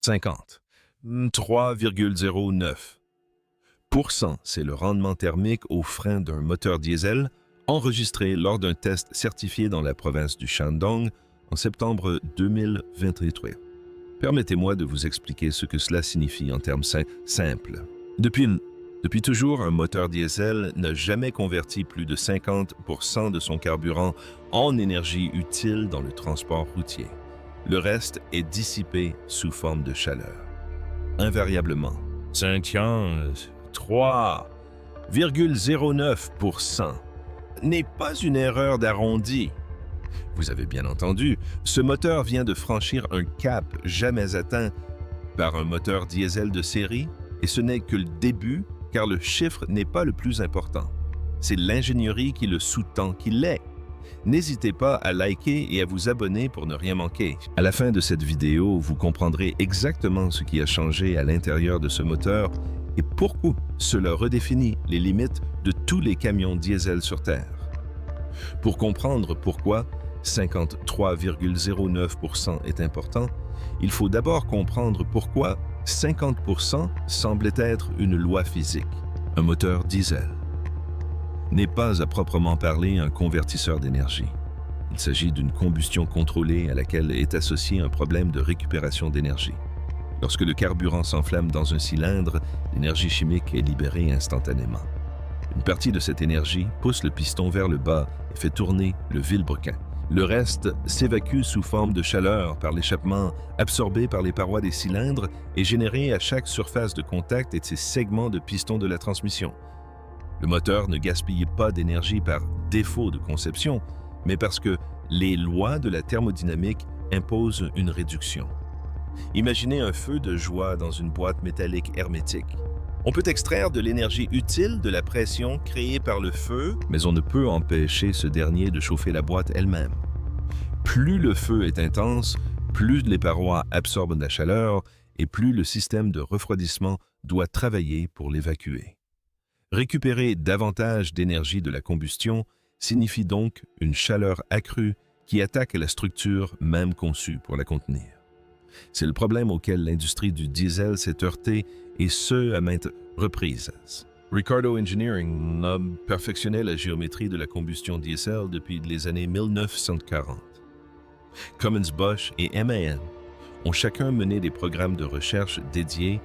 50. 3,09%, c'est le rendement thermique au frein d'un moteur diesel enregistré lors d'un test certifié dans la province du Shandong en septembre 2023. Permettez-moi de vous expliquer ce que cela signifie en termes simples. Depuis toujours, un moteur diesel n'a jamais converti plus de 50% de son carburant en énergie utile dans le transport routier. Le reste est dissipé sous forme de chaleur. Invariablement. 3,09% n'est pas une erreur d'arrondi. Vous avez bien entendu, ce moteur vient de franchir un cap jamais atteint par un moteur diesel de série, et ce n'est que le début, car le chiffre n'est pas le plus important. C'est l'ingénierie qui le sous-tend, qui l'est. N'hésitez pas à liker et à vous abonner pour ne rien manquer. À la fin de cette vidéo, vous comprendrez exactement ce qui a changé à l'intérieur de ce moteur et pourquoi cela redéfinit les limites de tous les camions diesel sur Terre. Pour comprendre pourquoi 53,09% est important, il faut d'abord comprendre pourquoi 50% semblait être une loi physique. Un moteur diesel n'est pas à proprement parler un convertisseur d'énergie. Il s'agit d'une combustion contrôlée à laquelle est associé un problème de récupération d'énergie. Lorsque le carburant s'enflamme dans un cylindre, l'énergie chimique est libérée instantanément. Une partie de cette énergie pousse le piston vers le bas et fait tourner le vilebrequin. Le reste s'évacue sous forme de chaleur par l'échappement absorbé par les parois des cylindres et généré à chaque surface de contact et de ses segments de piston de la transmission. Le moteur ne gaspille pas d'énergie par défaut de conception, mais parce que les lois de la thermodynamique imposent une réduction. Imaginez un feu de joie dans une boîte métallique hermétique. On peut extraire de l'énergie utile de la pression créée par le feu, mais on ne peut empêcher ce dernier de chauffer la boîte elle-même. Plus le feu est intense, plus les parois absorbent de la chaleur et plus le système de refroidissement doit travailler pour l'évacuer. Récupérer davantage d'énergie de la combustion signifie donc une chaleur accrue qui attaque la structure même conçue pour la contenir. C'est le problème auquel l'industrie du diesel s'est heurtée, et ce à maintes reprises. Ricardo Engineering a perfectionné la géométrie de la combustion diesel depuis les années 1940. Cummins Bosch et MAN ont chacun mené des programmes de recherche dédiés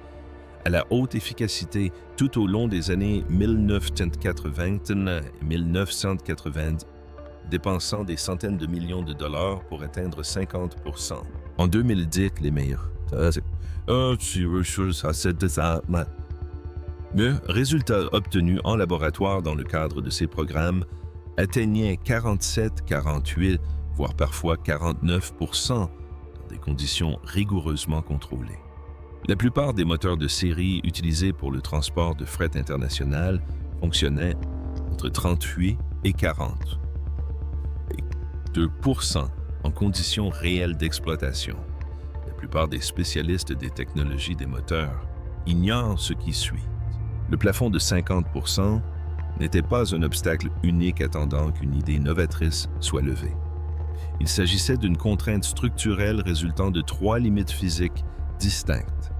à la haute efficacité tout au long des années 1980 et 1980, dépensant des centaines de millions de dollars pour atteindre 50%. En 2010, les meilleurs. Le résultat obtenu en laboratoire dans le cadre de ces programmes atteignait 47, 48, voire parfois 49% dans des conditions rigoureusement contrôlées. La plupart des moteurs de série utilisés pour le transport de fret international fonctionnaient entre 38 et 40, et 2% en conditions réelles d'exploitation. La plupart des spécialistes des technologies des moteurs ignorent ce qui suit. Le plafond de 50% n'était pas un obstacle unique attendant qu'une idée novatrice soit levée. Il s'agissait d'une contrainte structurelle résultant de 3 limites physiques distinctes.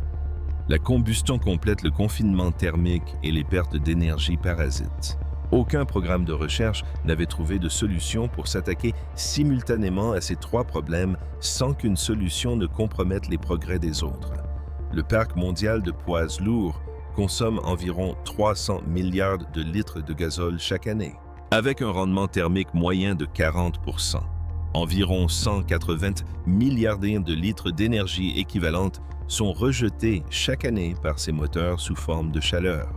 La combustion complète le confinement thermique et les pertes d'énergie parasites. Aucun programme de recherche n'avait trouvé de solution pour s'attaquer simultanément à ces 3 problèmes sans qu'une solution ne compromette les progrès des autres. Le parc mondial de poids lourds consomme environ 300 milliards de litres de gazole chaque année, avec un rendement thermique moyen de 40%. Environ 180 milliards de litres d'énergie équivalente sont rejetés chaque année par ces moteurs sous forme de chaleur.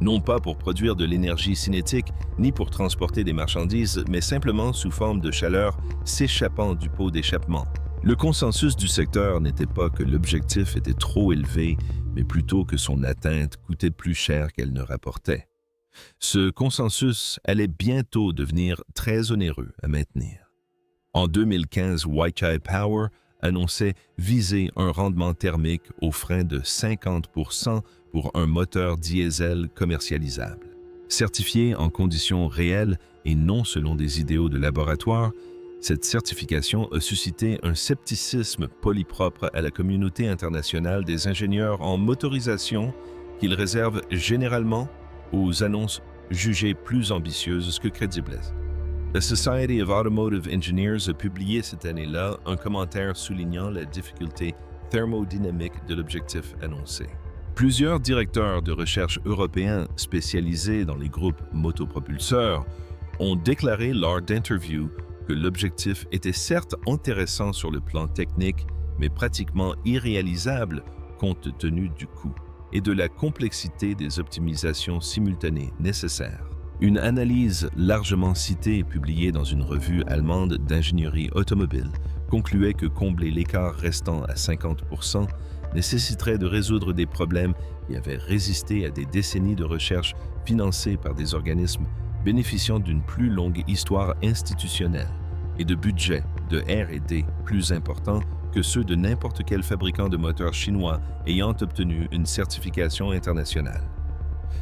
Non pas pour produire de l'énergie cinétique, ni pour transporter des marchandises, mais simplement sous forme de chaleur s'échappant du pot d'échappement. Le consensus du secteur n'était pas que l'objectif était trop élevé, mais plutôt que son atteinte coûtait plus cher qu'elle ne rapportait. Ce consensus allait bientôt devenir très onéreux à maintenir. En 2015, Weichai Power annonçait viser un rendement thermique au frein de 50% pour un moteur diesel commercialisable. Certifié en conditions réelles et non selon des idéaux de laboratoire, Cette certification a suscité un scepticisme polypropre à la communauté internationale des ingénieurs en motorisation qu'ils réservent généralement aux annonces jugées plus ambitieuses que crédibles. La Society of Automotive Engineers a publié cette année-là un commentaire soulignant la difficulté thermodynamique de l'objectif annoncé. Plusieurs directeurs de recherche européens spécialisés dans les groupes motopropulseurs ont déclaré lors d'interviews que l'objectif était certes intéressant sur le plan technique, mais pratiquement irréalisable compte tenu du coût et de la complexité des optimisations simultanées nécessaires. Une analyse largement citée et publiée dans une revue allemande d'ingénierie automobile concluait que combler l'écart restant à 50% nécessiterait de résoudre des problèmes qui avaient résisté à des décennies de recherche financées par des organismes bénéficiant d'une plus longue histoire institutionnelle et de budgets de R&D plus importants que ceux de n'importe quel fabricant de moteurs chinois ayant obtenu une certification internationale.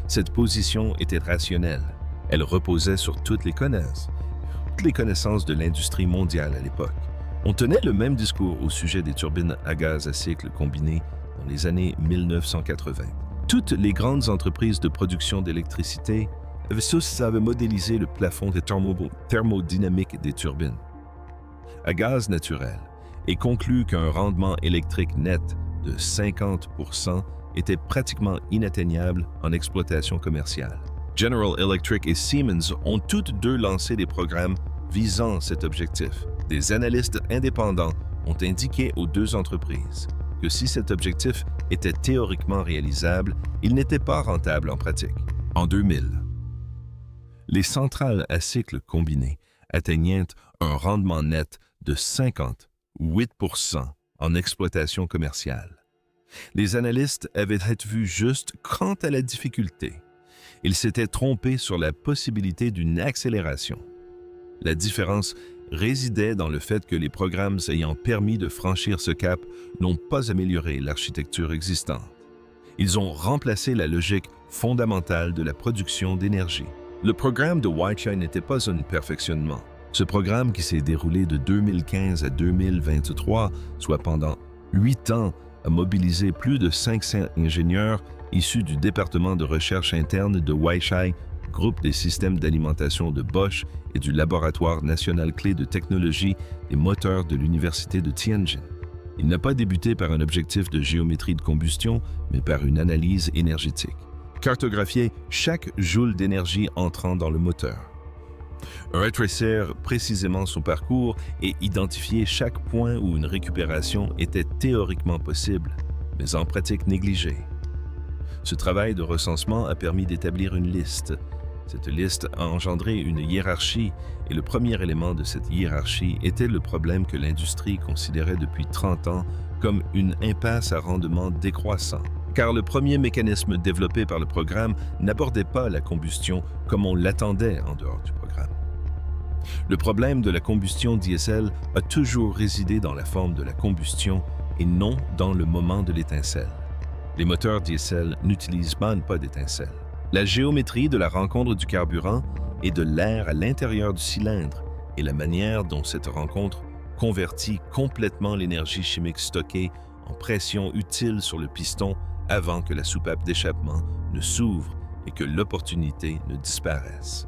Cette position était rationnelle. Elle reposait sur toutes les connaissances de l'industrie mondiale à l'époque. On tenait le même discours au sujet des turbines à gaz à cycle combiné dans les années 1980. Toutes les grandes entreprises de production d'électricité avaient modélisé le plafond thermodynamique des turbines à gaz naturel et conclu qu'un rendement électrique net de 50% était pratiquement inatteignable en exploitation commerciale. General Electric et Siemens ont toutes deux lancé des programmes visant cet objectif. Des analystes indépendants ont indiqué aux deux entreprises que si cet objectif était théoriquement réalisable, il n'était pas rentable en pratique. En 2000, les centrales à cycle combiné atteignaient un rendement net de 58% en exploitation commerciale. Les analystes avaient vu juste quant à la difficulté. Ils s'étaient trompés sur la possibilité d'une accélération. La différence résidait dans le fait que les programmes ayant permis de franchir ce cap n'ont pas amélioré l'architecture existante. Ils ont remplacé la logique fondamentale de la production d'énergie. Le programme de Weichai n'était pas un perfectionnement. Ce programme qui s'est déroulé de 2015 à 2023, soit pendant 8 ans, a mobilisé plus de 500 ingénieurs issus du département de recherche interne de Weichai, groupe des systèmes d'alimentation de Bosch et du laboratoire national clé de technologie des moteurs de l'université de Tianjin. Il n'a pas débuté par un objectif de géométrie de combustion, mais par une analyse énergétique. Cartographier chaque joule d'énergie entrant dans le moteur. Retracer précisément son parcours et identifier chaque point où une récupération était théoriquement possible, mais en pratique négligée. Ce travail de recensement a permis d'établir une liste. Cette liste a engendré une hiérarchie et le premier élément de cette hiérarchie était le problème que l'industrie considérait depuis 30 ans comme une impasse à rendement décroissant. Car le premier mécanisme développé par le programme n'abordait pas la combustion comme on l'attendait en dehors du programme. Le problème de la combustion diesel a toujours résidé dans la forme de la combustion et non dans le moment de l'étincelle. Les moteurs diesel n'utilisent pas d'étincelle. La géométrie de la rencontre du carburant et de l'air à l'intérieur du cylindre et la manière dont cette rencontre convertit complètement l'énergie chimique stockée en pression utile sur le piston avant que la soupape d'échappement ne s'ouvre et que l'opportunité ne disparaisse.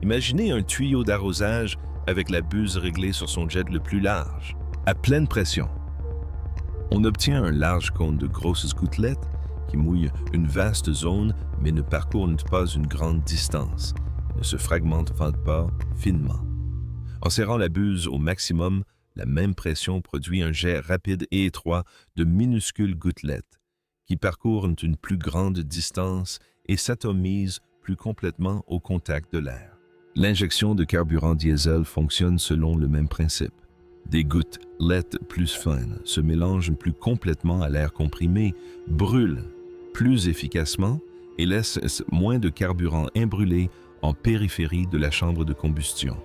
Imaginez un tuyau d'arrosage avec la buse réglée sur son jet le plus large, à pleine pression. On obtient un large cône de grosses gouttelettes qui mouillent une vaste zone mais ne parcourent pas une grande distance, ne se fragmentent pas finement. En serrant la buse au maximum, la même pression produit un jet rapide et étroit de minuscules gouttelettes qui parcourent une plus grande distance et s'atomisent plus complètement au contact de l'air. L'injection de carburant diesel fonctionne selon le même principe. Des gouttelettes plus fines se mélangent plus complètement à l'air comprimé, brûlent plus efficacement et laissent moins de carburant imbrûlé en périphérie de la chambre de combustion.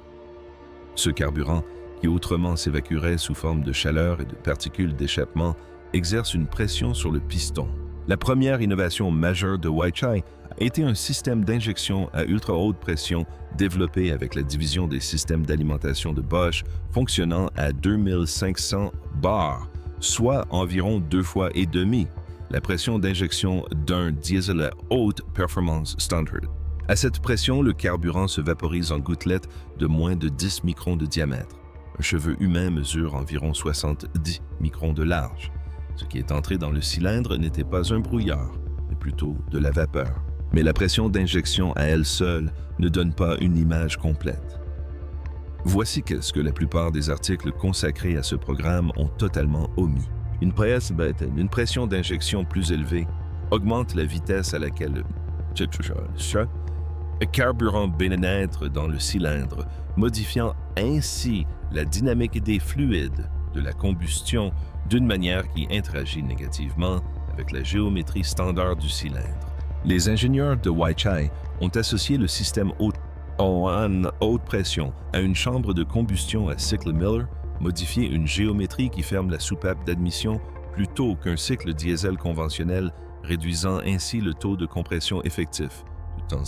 Ce carburant, qui autrement s'évacuerait sous forme de chaleur et de particules d'échappement, exerce une pression sur le piston. La première innovation majeure de Weichai a été un système d'injection à ultra haute pression développé avec la division des systèmes d'alimentation de Bosch fonctionnant à 2500 bars, soit environ 2 fois et demi la pression d'injection d'un diesel à haute performance standard. À cette pression, le carburant se vaporise en gouttelettes de moins de 10 microns de diamètre. Un cheveu humain mesure environ 70 microns de large. Ce qui est entré dans le cylindre n'était pas un brouillard, mais plutôt de la vapeur. Mais la pression d'injection à elle seule ne donne pas une image complète. Voici ce que la plupart des articles consacrés à ce programme ont totalement omis. Une pression d'injection plus élevée augmente la vitesse à laquelle le carburant pénètre dans le cylindre, modifiant ainsi la dynamique des fluides de la combustion d'une manière qui interagit négativement avec la géométrie standard du cylindre. Les ingénieurs de Weichai ont associé le système en haute pression à une chambre de combustion à cycle Miller, modifié une géométrie qui ferme la soupape d'admission plutôt qu'un cycle diesel conventionnel, réduisant ainsi le taux de compression effectif, tout en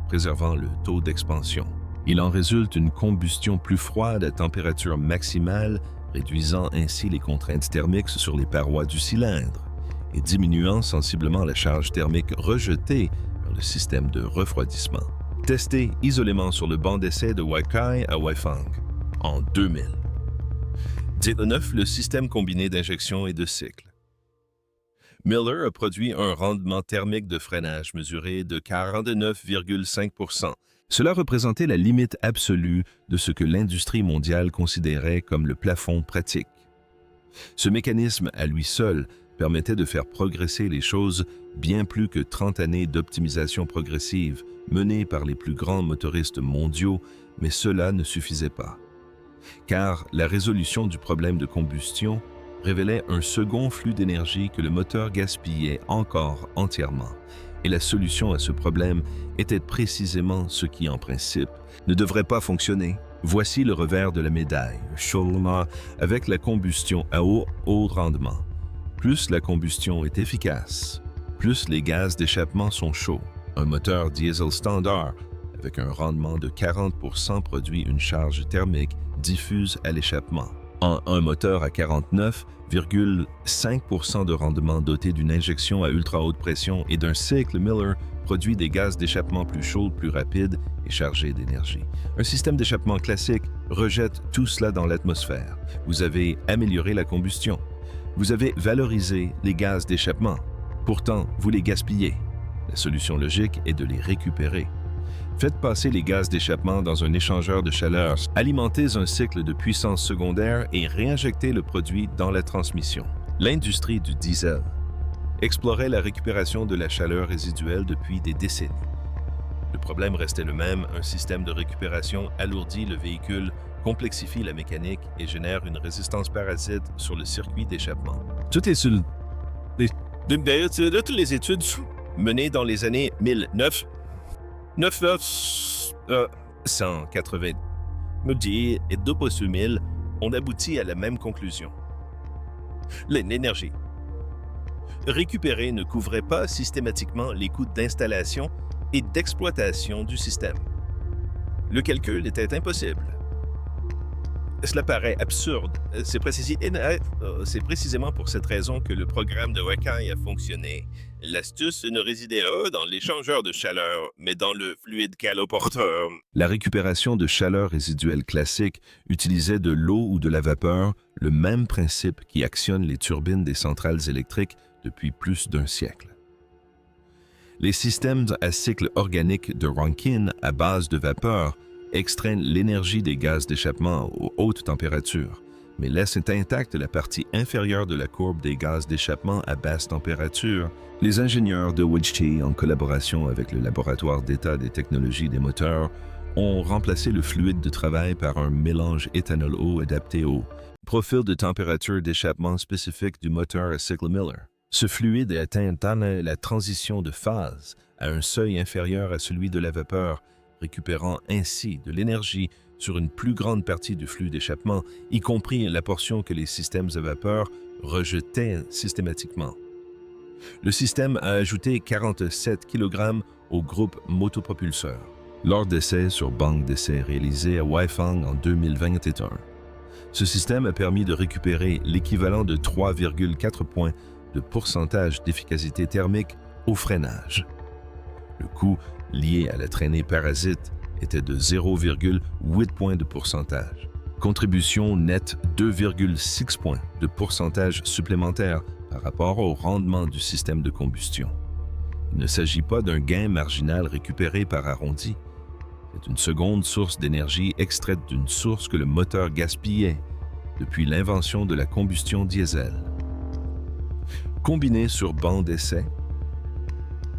préservant le taux d'expansion. Il en résulte une combustion plus froide à température maximale, réduisant ainsi les contraintes thermiques sur les parois du cylindre et diminuant sensiblement la charge thermique rejetée vers le système de refroidissement. Testé isolément sur le banc d'essai de Weichai à Weifang en 2000. 19. Le système combiné d'injection et de cycle. Miller a produit un rendement thermique de freinage mesuré de 49,5%. Cela représentait la limite absolue de ce que l'industrie mondiale considérait comme le plafond pratique. Ce mécanisme, à lui seul, permettait de faire progresser les choses bien plus que 30 années d'optimisation progressive menée par les plus grands motoristes mondiaux, mais cela ne suffisait pas. Car la résolution du problème de combustion révélait un second flux d'énergie que le moteur gaspillait encore entièrement. Et la solution à ce problème était précisément ce qui, en principe, ne devrait pas fonctionner. Voici le revers de la médaille, avec la combustion à haut rendement. Plus la combustion est efficace, plus les gaz d'échappement sont chauds. Un moteur diesel standard, avec un rendement de 40%, produit une charge thermique diffuse à l'échappement. Un moteur à 49,5% de rendement doté d'une injection à ultra haute pression et d'un cycle Miller produit des gaz d'échappement plus chauds, plus rapides et chargés d'énergie. Un système d'échappement classique rejette tout cela dans l'atmosphère. Vous avez amélioré la combustion. Vous avez valorisé les gaz d'échappement. Pourtant, vous les gaspillez. La solution logique est de les récupérer. Faites passer les gaz d'échappement dans un échangeur de chaleur, alimentez un cycle de puissance secondaire et réinjectez le produit dans la transmission. L'industrie du diesel explorait la récupération de la chaleur résiduelle depuis des décennies. Le problème restait le même, un système de récupération alourdit le véhicule, complexifie la mécanique et génère une résistance parasite sur le circuit d'échappement. Toutes les études menées dans les années 1980 et 2000 ont abouti à la même conclusion. L'énergie récupérée ne couvrait pas systématiquement les coûts d'installation et d'exploitation du système. Le calcul était impossible. Cela paraît absurde. C'est précisément pour cette raison que le programme de Weichai a fonctionné. L'astuce ne résidait pas dans l'échangeur de chaleur, mais dans le fluide caloporteur. La récupération de chaleur résiduelle classique utilisait de l'eau ou de la vapeur, le même principe qui actionne les turbines des centrales électriques depuis plus d'un siècle. Les systèmes à cycle organique de Rankine à base de vapeur extraient l'énergie des gaz d'échappement aux hautes températures, mais laissent intacte la partie inférieure de la courbe des gaz d'échappement à basse température. Les ingénieurs de Weichai, en collaboration avec le laboratoire d'état des technologies des moteurs, ont remplacé le fluide de travail par un mélange éthanol-eau adapté au profil de température d'échappement spécifique du moteur à cycle Miller. Ce fluide atteint la transition de phase à un seuil inférieur à celui de la vapeur, récupérant ainsi de l'énergie sur une plus grande partie du flux d'échappement, y compris la portion que les systèmes à vapeur rejetaient systématiquement. Le système a ajouté 47 kg au groupe motopropulseur lors d'essais sur banque d'essais réalisés à Weifang en 2021. Ce système a permis de récupérer l'équivalent de 3,4 points de pourcentage d'efficacité thermique au freinage. Le coût lié à la traînée parasite était de 0,8 points de pourcentage. Contribution nette 2,6 points de pourcentage supplémentaire par rapport au rendement du système de combustion. Il ne s'agit pas d'un gain marginal récupéré par arrondi. C'est une seconde source d'énergie extraite d'une source que le moteur gaspillait depuis l'invention de la combustion diesel. Combinés sur banc d'essai,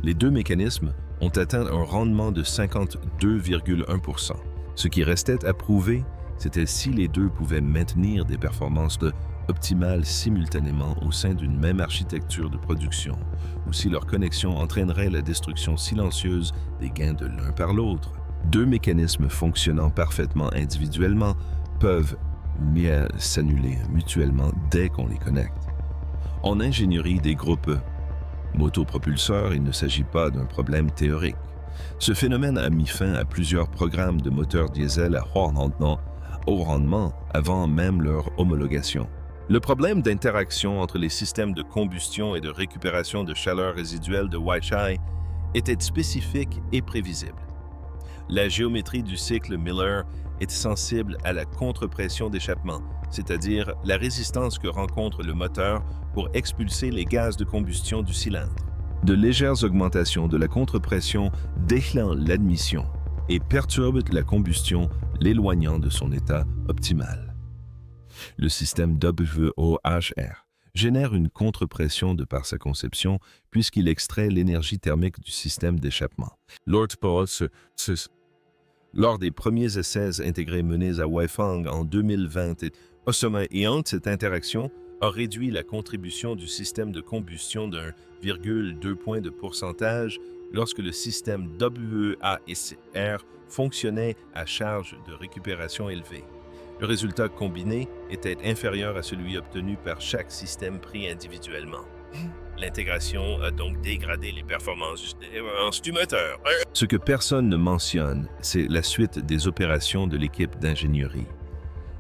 les deux mécanismes ont atteint un rendement de 52,1 %. Ce qui restait à prouver, c'était si les deux pouvaient maintenir des performances optimales simultanément au sein d'une même architecture de production, ou si leur connexion entraînerait la destruction silencieuse des gains de l'un par l'autre. Deux mécanismes fonctionnant parfaitement individuellement peuvent bien s'annuler mutuellement dès qu'on les connecte. En ingénierie des groupes motopropulseurs, il ne s'agit pas d'un problème théorique. Ce phénomène a mis fin à plusieurs programmes de moteurs diesel à haut rendement avant même leur homologation. Le problème d'interaction entre les systèmes de combustion et de récupération de chaleur résiduelle de Weichai était spécifique et prévisible. La géométrie du cycle Miller est sensible à la contre-pression d'échappement, c'est-à-dire la résistance que rencontre le moteur pour expulser les gaz de combustion du cylindre. De légères augmentations de la contre-pression déclenchent l'admission et perturbent la combustion, l'éloignant de son état optimal. Le système WOHR génère une contre-pression de par sa conception puisqu'il extrait l'énergie thermique du système d'échappement. Lors des premiers essais intégrés menés à Weifang en 2020, au sommet ion, cette interaction a réduit la contribution du système de combustion d'1,2 point de pourcentage lorsque le système WAHR fonctionnait à charge de récupération élevée. Le résultat combiné était inférieur à celui obtenu par chaque système pris individuellement. L'intégration a donc dégradé les performances du moteur. Ce que personne ne mentionne, c'est la suite des opérations de l'équipe d'ingénierie.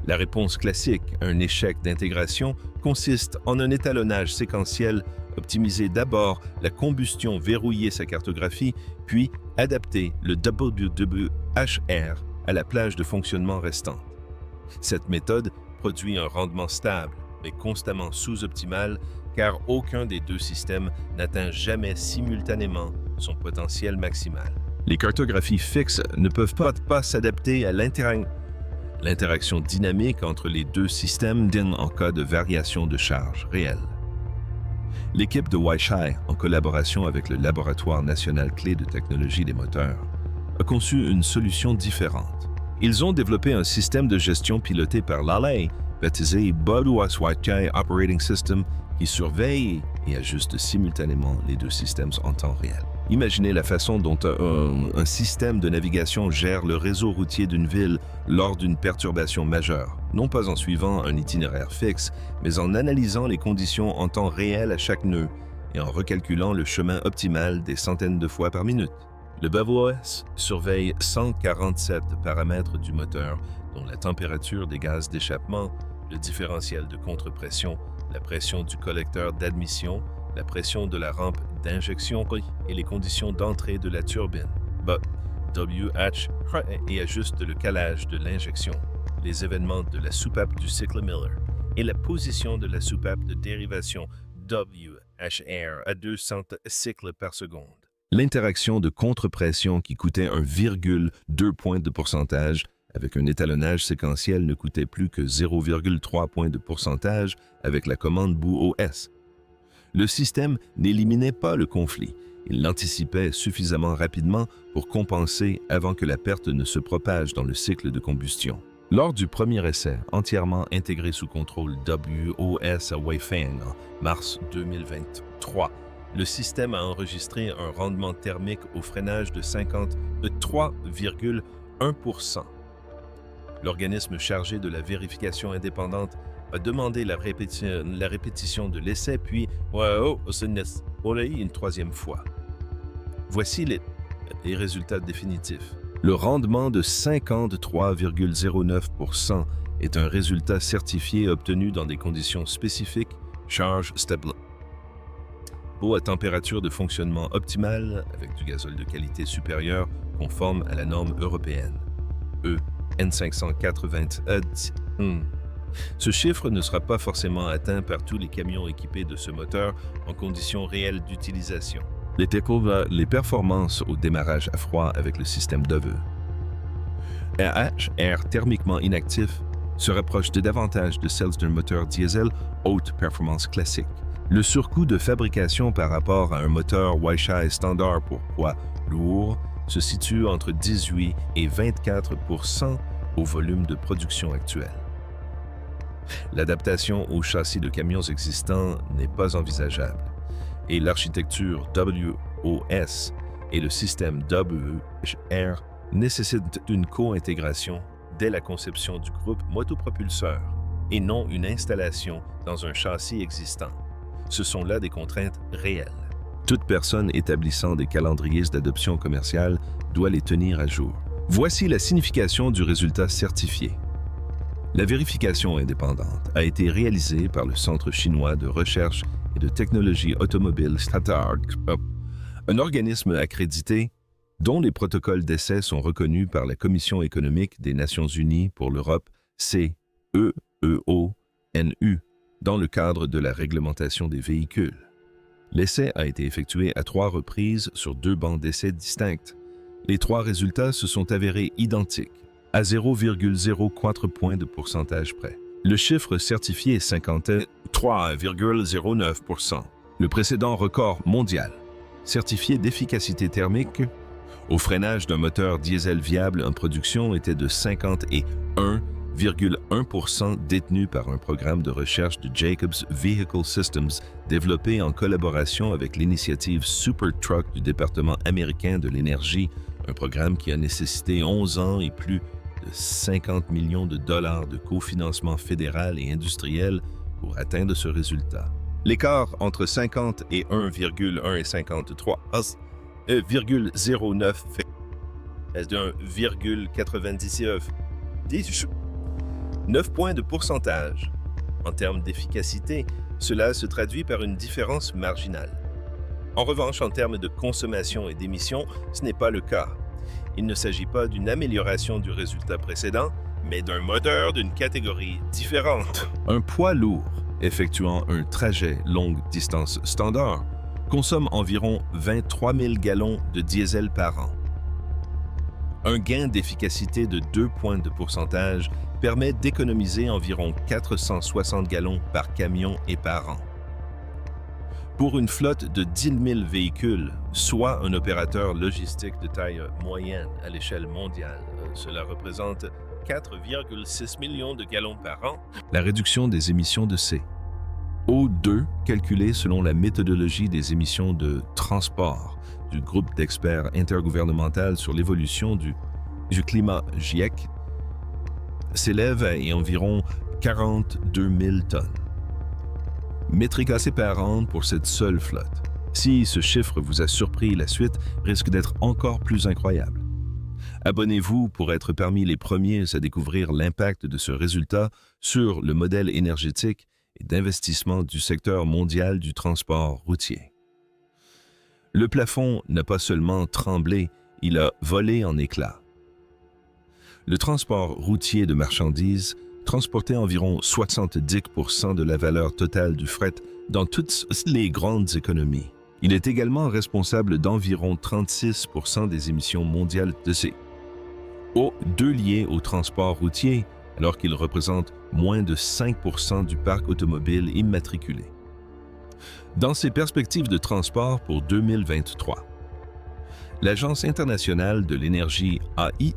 La réponse classique à un échec d'intégration consiste en un étalonnage séquentiel, optimiser d'abord la combustion, verrouiller sa cartographie, puis adapter le WWHR à la plage de fonctionnement restante. Cette méthode produit un rendement stable, mais constamment sous-optimal, car aucun des deux systèmes n'atteint jamais simultanément son potentiel maximal. Les cartographies fixes ne peuvent pas s'adapter à l'interaction dynamique entre les deux systèmes en cas de variation de charge réelle. L'équipe de Weichai, en collaboration avec le Laboratoire national clé de technologie des moteurs, a conçu une solution différente. Ils ont développé un système de gestion piloté par l'ALA, baptisé BOS Weichai Operating System, qui surveille et ajuste simultanément les deux systèmes en temps réel. Imaginez la façon dont un système de navigation gère le réseau routier d'une ville lors d'une perturbation majeure, non pas en suivant un itinéraire fixe, mais en analysant les conditions en temps réel à chaque nœud et en recalculant le chemin optimal des centaines de fois par minute. Le BOS surveille 147 paramètres du moteur, dont la température des gaz d'échappement, le différentiel de contre-pression, la pression du collecteur d'admission, la pression de la rampe d'injection et les conditions d'entrée de la turbine. WH et ajuste le calage de l'injection, les événements de la soupape du cycle Miller et la position de la soupape de dérivation WHR à 200 cycles par seconde. L'interaction de contre-pression qui coûtait 1,2 point de pourcentage avec un étalonnage séquentiel ne coûtait plus que 0,3 points de pourcentage avec la commande BOS. Le système n'éliminait pas le conflit, il l'anticipait suffisamment rapidement pour compenser avant que la perte ne se propage dans le cycle de combustion. Lors du premier essai, entièrement intégré sous contrôle WOS à Weifang en mars 2023, le système a enregistré un rendement thermique au freinage de 3,1 %. L'organisme chargé de la vérification indépendante a demandé la répétition de l'essai, puis une troisième fois. Voici les résultats définitifs. Le rendement de 53,09% est un résultat certifié obtenu dans des conditions spécifiques, charge stable. Eau à température de fonctionnement optimale avec du gazole de qualité supérieure conforme à la norme européenne. N580. Ce chiffre ne sera pas forcément atteint par tous les camions équipés de ce moteur en conditions réelles d'utilisation. Les performances au démarrage à froid avec le système d'AVE. RH, air thermiquement inactif, se rapproche davantage de celles d'un moteur diesel haute performance classique. Le surcoût de fabrication par rapport à un moteur Weichai standard pour poids lourd se situe entre 18 et 24% au volume de production actuel. L'adaptation aux châssis de camions existants n'est pas envisageable et l'architecture WOS et le système WR nécessitent une co-intégration dès la conception du groupe motopropulseur et non une installation dans un châssis existant. Ce sont là des contraintes réelles. Toute personne établissant des calendriers d'adoption commerciale doit les tenir à jour. Voici la signification du résultat certifié. La vérification indépendante a été réalisée par le Centre chinois de recherche et de technologie automobile Stadtart, un organisme accrédité dont les protocoles d'essai sont reconnus par la Commission économique des Nations unies pour l'Europe, CEEONU, dans le cadre de la réglementation des véhicules. L'essai a été effectué à 3 reprises sur 2 bancs d'essai distinctes. Les 3 résultats se sont avérés identiques, à 0,04 points de pourcentage près. Le chiffre certifié est 53,09%. Le précédent record mondial, certifié d'efficacité thermique, au freinage d'un moteur diesel viable en production était de 51,1% détenu par un programme de recherche de Jacobs Vehicle Systems développé en collaboration avec l'initiative SuperTruck du département américain de l'énergie, un programme qui a nécessité 11 ans et plus de 50 millions de dollars de cofinancement fédéral et industriel pour atteindre ce résultat. L'écart entre 50 et 1,1 et 53 0,09 fait d'un 1,99. 9 points de pourcentage. En termes d'efficacité, cela se traduit par une différence marginale. En revanche, en termes de consommation et d'émissions, ce n'est pas le cas. Il ne s'agit pas d'une amélioration du résultat précédent, mais d'un moteur d'une catégorie différente. Un poids lourd effectuant un trajet longue distance standard consomme environ 23 000 gallons de diesel par an. Un gain d'efficacité de 2 points de pourcentage permet d'économiser environ 460 gallons par camion et par an. Pour une flotte de 10 000 véhicules, soit un opérateur logistique de taille moyenne à l'échelle mondiale, cela représente 4,6 millions de gallons par an. La réduction des émissions de CO2 calculée selon la méthodologie des émissions de transport du groupe d'experts intergouvernemental sur l'évolution du climat GIEC s'élève à environ 42 000 tonnes. Métrique assez parente pour cette seule flotte. Si ce chiffre vous a surpris, la suite risque d'être encore plus incroyable. Abonnez-vous pour être parmi les premiers à découvrir l'impact de ce résultat sur le modèle énergétique et d'investissement du secteur mondial du transport routier. Le plafond n'a pas seulement tremblé, il a volé en éclats. Le transport routier de marchandises transportait environ 70% de la valeur totale du fret dans toutes les grandes économies. Il est également responsable d'environ 36% des émissions mondiales de CO2 liées au transport routier, alors qu'il représente moins de 5% du parc automobile immatriculé. Dans ses perspectives de transport pour 2023, l'Agence internationale de l'énergie AIE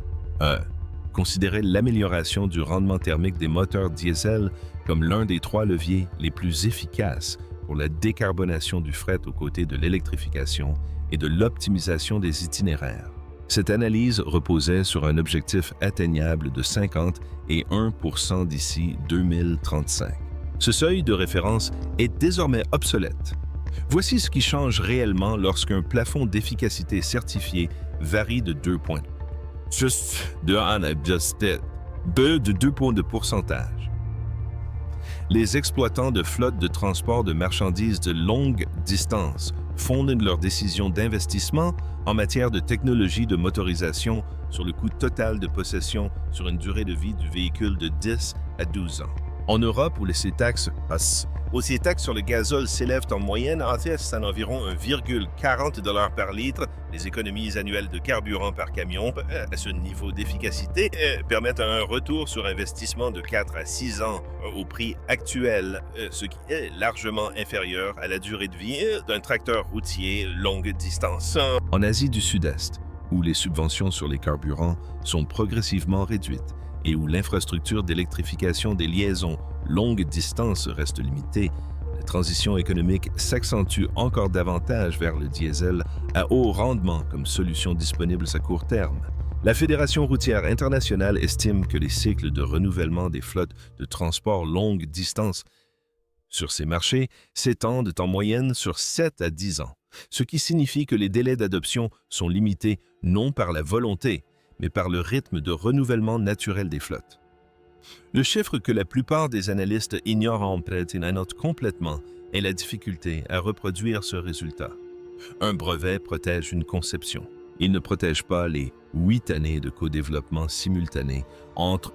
considérait l'amélioration du rendement thermique des moteurs diesel comme l'un des 3 leviers les plus efficaces pour la décarbonation du fret aux côtés de l'électrification et de l'optimisation des itinéraires. Cette analyse reposait sur un objectif atteignable de 50 et 1% d'ici 2035. Ce seuil de référence est désormais obsolète. Voici ce qui change réellement lorsqu'un plafond d'efficacité certifié varie de 2 points. De 2 points de pourcentage. Les exploitants de flottes de transport de marchandises de longue distance fondent leurs décisions d'investissement en matière de technologie de motorisation sur le coût total de possession sur une durée de vie du véhicule de 10 à 12 ans. En Europe, où ces taxes sur le gazole s'élèvent en moyenne à environ 1,40 $ par litre, les économies annuelles de carburant par camion à ce niveau d'efficacité permettent un retour sur investissement de 4 à 6 ans au prix actuel, ce qui est largement inférieur à la durée de vie d'un tracteur routier longue distance. En Asie du Sud-Est, où les subventions sur les carburants sont progressivement réduites, et où l'infrastructure d'électrification des liaisons longue distance reste limitée, la transition économique s'accentue encore davantage vers le diesel à haut rendement comme solution disponible à court terme. La Fédération routière internationale estime que les cycles de renouvellement des flottes de transport longue distance sur ces marchés s'étendent en moyenne sur 7 à 10 ans, ce qui signifie que les délais d'adoption sont limités non par la volonté, mais par le rythme de renouvellement naturel des flottes. Le chiffre que la plupart des analystes ignorent en fait et notent complètement est la difficulté à reproduire ce résultat. Un brevet protège une conception. Il ne protège pas les 8 années de co-développement simultané entre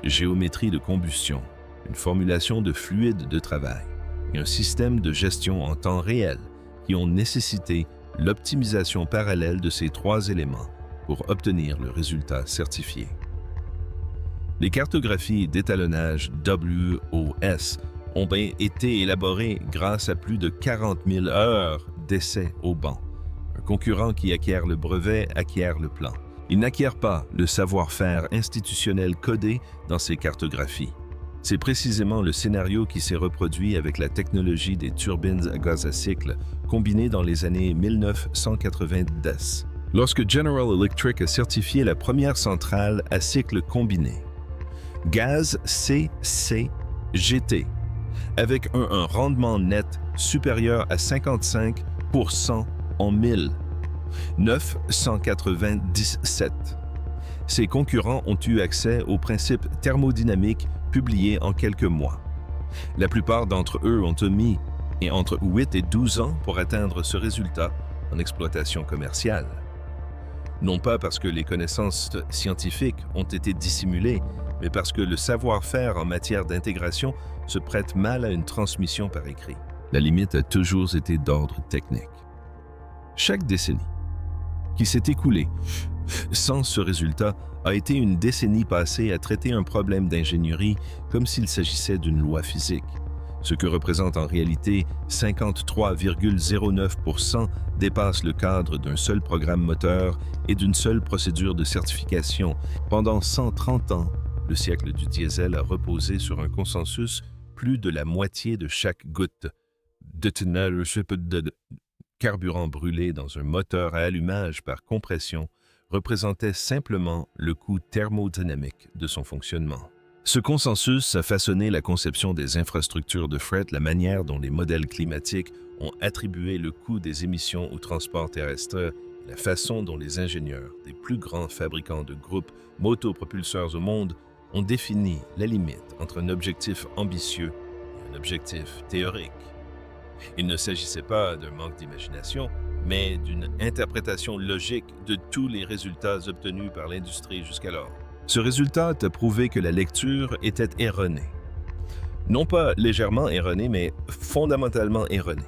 géométrie de combustion, une formulation de fluide de travail et un système de gestion en temps réel qui ont nécessité l'optimisation parallèle de ces 3 éléments pour obtenir le résultat certifié. Les cartographies d'étalonnage WOS ont été élaborées grâce à plus de 40 000 heures d'essais au banc. Un concurrent qui acquiert le brevet acquiert le plan. Il n'acquiert pas le savoir-faire institutionnel codé dans ces cartographies. C'est précisément le scénario qui s'est reproduit avec la technologie des turbines à gaz à cycle, combinée dans les années 1990, lorsque General Electric a certifié la première centrale à cycle combiné, gaz CCGT, avec un rendement net supérieur à 55% en 1997. Ses concurrents ont eu accès aux principes thermodynamiques publiés en quelques mois. La plupart d'entre eux ont mis entre 8 et 12 ans pour atteindre ce résultat en exploitation commerciale. Non pas parce que les connaissances scientifiques ont été dissimulées, mais parce que le savoir-faire en matière d'intégration se prête mal à une transmission par écrit. La limite a toujours été d'ordre technique. Chaque décennie qui s'est écoulée sans ce résultat a été une décennie passée à traiter un problème d'ingénierie comme s'il s'agissait d'une loi physique, ce que représente en réalité 53,09% dépasse le cadre d'un seul programme moteur et d'une seule procédure de certification. Pendant 130 ans, le siècle du diesel a reposé sur un consensus. Plus de la moitié de chaque goutte de carburant brûlé dans un moteur à allumage par compression représentait simplement le coût thermodynamique de son fonctionnement. Ce consensus a façonné la conception des infrastructures de fret, la manière dont les modèles climatiques ont attribué le coût des émissions au transport terrestre, la façon dont les ingénieurs des plus grands fabricants de groupes motopropulseurs au monde ont défini la limite entre un objectif ambitieux et un objectif théorique. Il ne s'agissait pas d'un manque d'imagination, mais d'une interprétation logique de tous les résultats obtenus par l'industrie jusqu'alors. Ce résultat a prouvé que la lecture était erronée. Non pas légèrement erronée, mais fondamentalement erronée.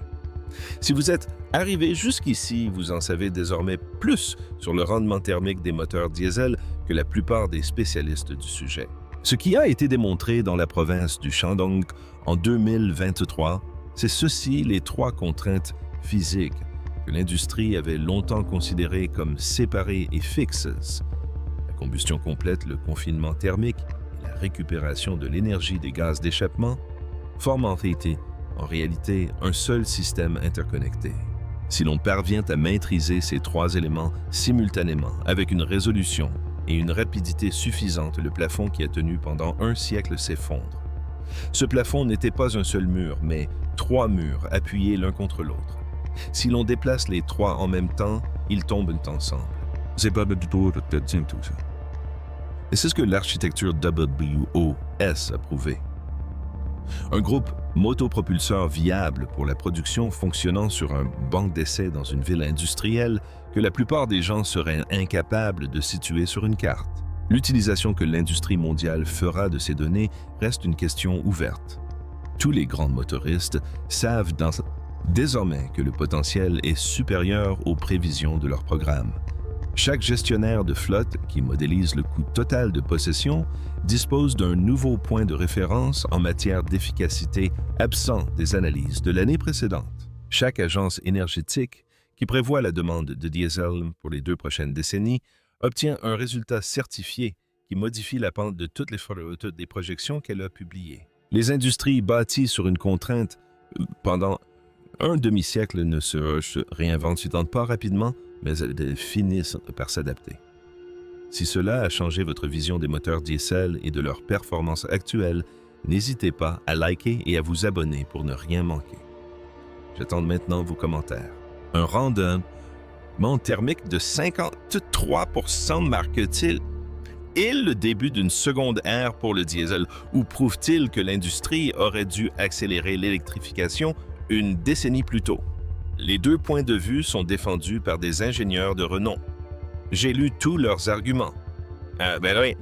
Si vous êtes arrivé jusqu'ici, vous en savez désormais plus sur le rendement thermique des moteurs diesel que la plupart des spécialistes du sujet. Ce qui a été démontré dans la province du Shandong en 2023, c'est ceci les 3 contraintes physiques que l'industrie avait longtemps considérées comme séparées et fixes. La combustion complète, le confinement thermique et la récupération de l'énergie des gaz d'échappement forment en réalité un seul système interconnecté. Si l'on parvient à maîtriser ces trois éléments simultanément avec une résolution et une rapidité suffisante, le plafond qui a tenu pendant un siècle s'effondre. Ce plafond n'était pas un seul mur, mais trois murs appuyés l'un contre l'autre. Si l'on déplace les trois en même temps, ils tombent ensemble. C'est pas du tout tout ça. Et c'est ce que l'architecture WOS a prouvé. Un groupe motopropulseur viable pour la production fonctionnant sur un banc d'essai dans une ville industrielle que la plupart des gens seraient incapables de situer sur une carte. L'utilisation que l'industrie mondiale fera de ces données reste une question ouverte. Tous les grands motoristes savent désormais que le potentiel est supérieur aux prévisions de leur programme. Chaque gestionnaire de flotte qui modélise le coût total de possession dispose d'un nouveau point de référence en matière d'efficacité absent des analyses de l'année précédente. Chaque agence énergétique qui prévoit la demande de diesel pour les 2 prochaines décennies obtient un résultat certifié qui modifie la pente de toutes les projections qu'elle a publiées. Les industries bâties sur une contrainte pendant un demi-siècle ne se réinventent pas rapidement, mais elles finissent par s'adapter. Si cela a changé votre vision des moteurs diesel et de leur performance actuelle, n'hésitez pas à liker et à vous abonner pour ne rien manquer. J'attends maintenant vos commentaires. Un rendement thermique de 53% marque-t-il le début d'une seconde ère pour le diesel ou prouve-t-il que l'industrie aurait dû accélérer l'électrification une décennie plus tôt? Les deux points de vue sont défendus par des ingénieurs de renom. J'ai lu tous leurs arguments. Ben oui.